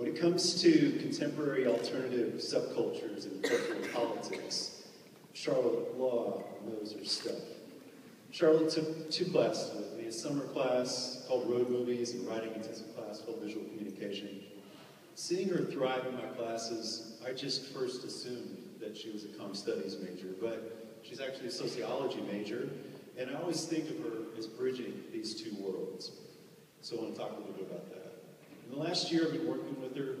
When it comes to contemporary alternative subcultures and cultural politics, Charlotte Law knows her stuff. Charlotte took 2 classes with me, a summer class called Road Movies and writing intensive class called Visual Communication. Seeing her thrive in my classes, I just first assumed that she was a comm studies major, but she's actually a sociology major, and I always think of her as bridging these 2 worlds. So I want to talk a little bit about that. In the last year, I've been working with her.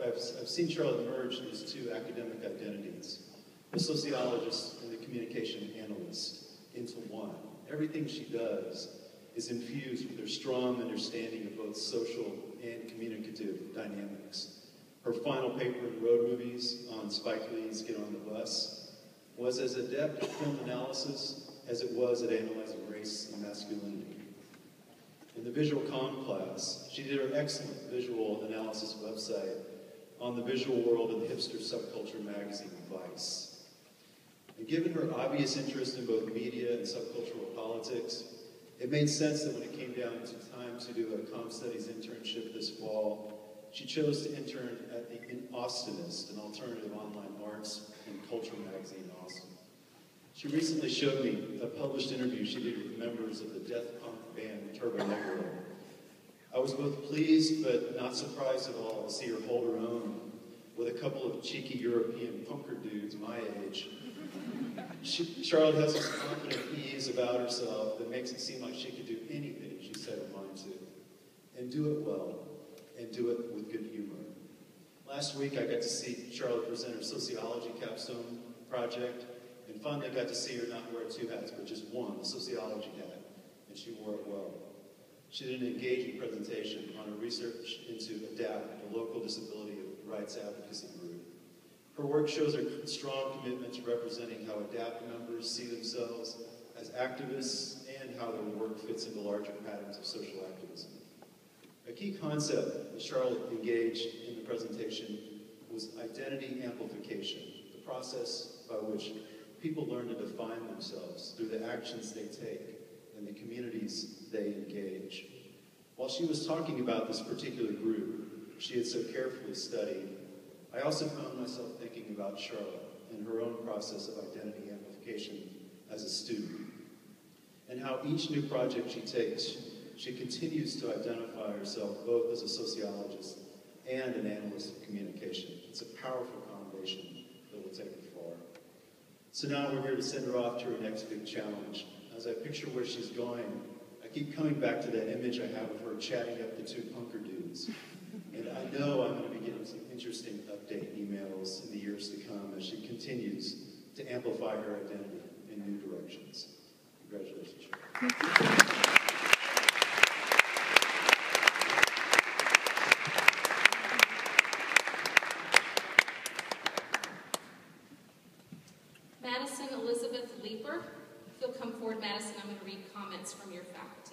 I've seen Charlotte merge these 2 academic identities, the sociologist and the communication analyst, into one. Everything she does is infused with her strong understanding of both social and communicative dynamics. Her final paper in Road Movies on Spike Lee's Get on the Bus was as adept at film analysis as it was at analyzing race and masculinity. In the visual comm class, she did her excellent visual analysis website on the visual world of the hipster subculture magazine, Vice. And given her obvious interest in both media and subcultural politics, it made sense that when it came down to time to do a comm studies internship this fall, she chose to intern at the Austinist, an alternative online arts and culture magazine in Austin. She recently showed me a published interview she did with members of the death punk band Turbo Negro. I was both pleased but not surprised at all to see her hold her own with a couple of cheeky European punker dudes my age. Charlotte has this confident ease about herself that makes it seem like she could do anything she set her mind to, and do it well, and do it with good humor. Last week I got to see Charlotte present her sociology capstone project, and finally got to see her not wear 2 hats, but just one, the sociology hat, and she wore it well. She did an engaging presentation on her research into ADAPT, the local disability rights advocacy group. Her work shows her strong commitment to representing how ADAPT members see themselves as activists and how their work fits into larger patterns of social activism. A key concept that Charlotte engaged in the presentation was identity amplification, the process by which people learn to define themselves through the actions they take and the communities they engage. While she was talking about this particular group she had so carefully studied, I also found myself thinking about Charlotte and her own process of identity amplification as a student, and how each new project she takes, she continues to identify herself both as a sociologist and an analyst of communication. It's a powerful combination that will take her far. So now we're here to send her off to her next big challenge. As I picture where she's going, I keep coming back to that image I have of her chatting up the 2 punker dudes. And I know I'm going to be getting some interesting update emails in the years to come as she continues to amplify her identity in new directions. Congratulations, Charlotte. Madison Elizabeth Leeper. If you'll come forward, Madison, I'm going to read comments from your faculty.